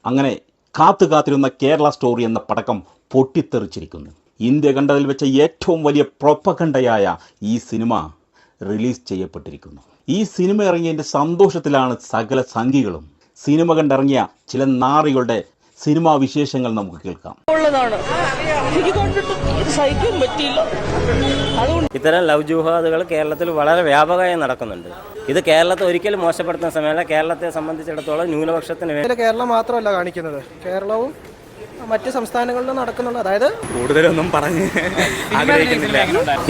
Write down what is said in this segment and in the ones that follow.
അങ്ങനെ കാത്തിരുന്ന കേരള സ്റ്റോറി എന്ന പടക്കം പൊട്ടിത്തെറിച്ചിരിക്കുന്നു. ഇന്ത്യ കണ്ടതിൽ വെച്ച ഏറ്റവും വലിയ പ്രൊപ്പഗണ്ടയായ ഈ സിനിമ റിലീസ് ചെയ്യപ്പെട്ടിരിക്കുന്നു. ഈ സിനിമ ഇറങ്ങിയതിൻ്റെ സന്തോഷത്തിലാണ് സകല സംഘികളും. സിനിമ കണ്ടിറങ്ങിയ ചില നാറികളുടെ സിനിമാ വിശേഷങ്ങൾ നമുക്ക് കേൾക്കാം. ഇത്തരം ലവ് ജുഹാദുകൾ കേരളത്തിൽ വളരെ വ്യാപകമായി നടക്കുന്നുണ്ട്. ഇത് കേരളത്തെ ഒരിക്കലും മോശപ്പെടുത്തുന്ന സമയമല്ല. കേരളത്തെ സംബന്ധിച്ചിടത്തോളം ന്യൂനപക്ഷത്തിന് വേണ്ടി കേരളം മാത്രമല്ല കാണിക്കുന്നത്, കേരളവും മറ്റ് സംസ്ഥാനങ്ങളിലും നടക്കുന്നുണ്ട്. അതായത് കൂടുതലൊന്നും പറഞ്ഞ് ആഗ്രഹിക്കുന്നില്ല.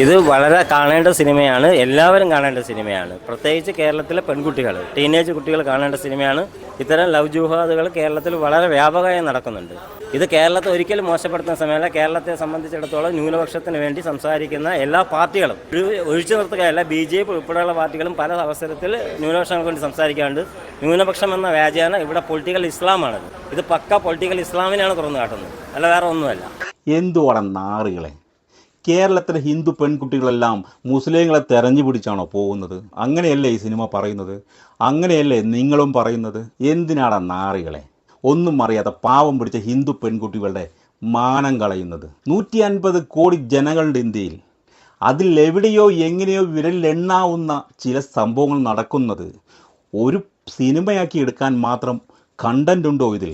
ഇത് വളരെ കാണേണ്ട സിനിമയാണ്, എല്ലാവരും കാണേണ്ട സിനിമയാണ്. പ്രത്യേകിച്ച് കേരളത്തിലെ പെൺകുട്ടികൾ, ടീനേജ് കുട്ടികൾ കാണേണ്ട സിനിമയാണ്. ഇത്തരം ലവ് ജുഹാദുകൾ കേരളത്തിൽ വളരെ വ്യാപകമായി നടക്കുന്നുണ്ട്. ഇത് കേരളത്തെ ഒരിക്കലും മോശപ്പെടുത്തുന്ന സമയമല്ല. കേരളത്തെ സംബന്ധിച്ചിടത്തോളം ന്യൂനപക്ഷത്തിന് വേണ്ടി സംസാരിക്കുന്ന എല്ലാ പാർട്ടികളും ഒഴിച്ചു നിർത്തുകയല്ല, BJP ഉൾപ്പെടെയുള്ള പാർട്ടികളും പല അവസരത്തിൽ ന്യൂനപക്ഷങ്ങൾക്ക് വേണ്ടി സംസാരിക്കാറുണ്ട്. ന്യൂനപക്ഷം എന്ന വ്യാജേന ഇവിടെ പൊളിറ്റിക്കൽ ഇസ്ലാമാണത്. ഇത് പക്ക പൊളിറ്റിക്കൽ ഇസ്ലാമിനെയാണ് തുറന്നു കാട്ടുന്നത്, അല്ല വേറെ ഒന്നുമല്ല. എന്തുവാണ് നാറികളെ? കേരളത്തിലെ ഹിന്ദു പെൺകുട്ടികളെല്ലാം മുസ്ലിങ്ങളെ തെരഞ്ഞു പിടിച്ചാണോ പോകുന്നത്? അങ്ങനെയല്ലേ ഈ സിനിമ പറയുന്നത്? അങ്ങനെയല്ലേ നിങ്ങളും പറയുന്നത്? എന്തിനാണ് നാറികളെ? ഒന്നും അറിയാത്ത പാവം പിടിച്ച ഹിന്ദു പെൺകുട്ടികളുടെ മാനം കളയുന്നത്? 150 കോടി ജനങ്ങളുടെ ഇന്ത്യയിൽ അതിലെവിടെയോ എങ്ങനെയോ വിരലിലെണ്ണാവുന്ന ചില സംഭവങ്ങൾ നടക്കുന്നത് ഒരു സിനിമയാക്കി എടുക്കാൻ മാത്രം കണ്ടന്റ് ഉണ്ടോ ഇതിൽ?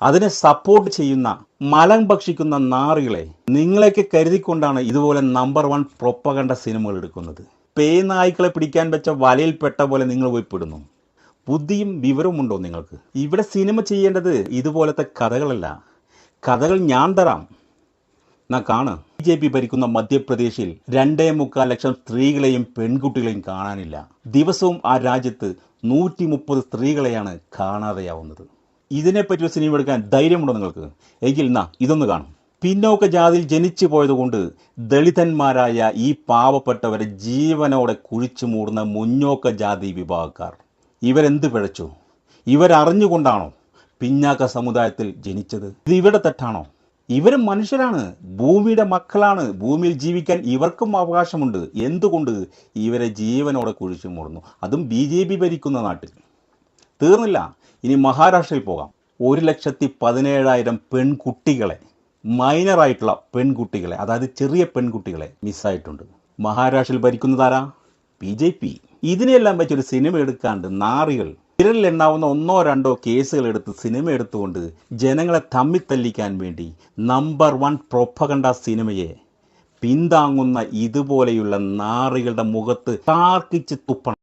അതിനെ സപ്പോർട്ട് ചെയ്യുന്ന മലം ഭക്ഷിക്കുന്ന നാറികളെ, നിങ്ങളെയൊക്കെ കരുതിക്കൊണ്ടാണ് ഇതുപോലെ നമ്പർ 1 പ്രൊപ്പഗണ്ട സിനിമകൾ എടുക്കുന്നത്. പേനായ്ക്കളെ പിടിക്കാൻ വെച്ച വലയിൽപ്പെട്ട പോലെ നിങ്ങൾ പോയി പെടുന്നു. ബുദ്ധിയും വിവരവും ഉണ്ടോ നിങ്ങൾക്ക്? ഇവിടെ സിനിമ ചെയ്യേണ്ടത് ഇതുപോലത്തെ കഥകളല്ല. കഥകൾ ഞാൻ തരാം, എന്നാ കാണ്. BJP ഭരിക്കുന്ന മധ്യപ്രദേശിൽ 2.25 ലക്ഷം സ്ത്രീകളെയും പെൺകുട്ടികളെയും കാണാനില്ല. ദിവസവും ആ രാജ്യത്ത് 130 സ്ത്രീകളെയാണ് കാണാതെയാവുന്നത്. ഇതിനെപ്പറ്റി ഒരു സിനിമ എടുക്കാൻ ധൈര്യമുണ്ടോ നിങ്ങൾക്ക്? എങ്കിൽ ഇതൊന്ന് കാണും. പിന്നോക്ക ജാതിയിൽ ജനിച്ചു പോയതുകൊണ്ട് ദളിതന്മാരായ ഈ പാവപ്പെട്ടവരെ ജീവനോടെ കുഴിച്ചു മൂടുന്ന മുന്നോക്ക ജാതി വിഭാഗക്കാർ ഇവരെന്ത് പിഴച്ചു? ഇവരറിഞ്ഞുകൊണ്ടാണോ പിന്നാക്ക സമുദായത്തിൽ ജനിച്ചത്? ഇത് ഇവരുടെ തെറ്റാണോ? ഇവരും മനുഷ്യരാണ്, ഭൂമിയുടെ മക്കളാണ്. ഭൂമിയിൽ ജീവിക്കാൻ ഇവർക്കും അവകാശമുണ്ട്. എന്തുകൊണ്ട് ഇവരെ ജീവനോടെ കുഴിച്ചു മൂടുന്നു? അതും BJP ഭരിക്കുന്ന നാട്ടിൽ. തീർന്നില്ല, ഇനി മഹാരാഷ്ട്രയിൽ പോകാം. 1,17,000 പെൺകുട്ടികളെ, മൈനറായിട്ടുള്ള പെൺകുട്ടികളെ, അതായത് ചെറിയ പെൺകുട്ടികളെ മിസ്സായിട്ടുണ്ട്. മഹാരാഷ്ട്രയിൽ ഭരിക്കുന്നതാരാ? BJP. ഇതിനെല്ലാം വെച്ചൊരു സിനിമ എടുക്കാണ്ട് നാറികൾ വിരലിലെണ്ണാവുന്ന 1-2 കേസുകൾ എടുത്ത് സിനിമ എടുത്തുകൊണ്ട് ജനങ്ങളെ തമ്മിത്തല്ലിക്കാൻ വേണ്ടി നമ്പർ 1 പ്രൊപ്പഗണ്ട സിനിമയെ പിന്താങ്ങുന്ന ഇതുപോലെയുള്ള നാറികളുടെ മുഖത്ത് താർക്കിച്ച് തുപ്പണം.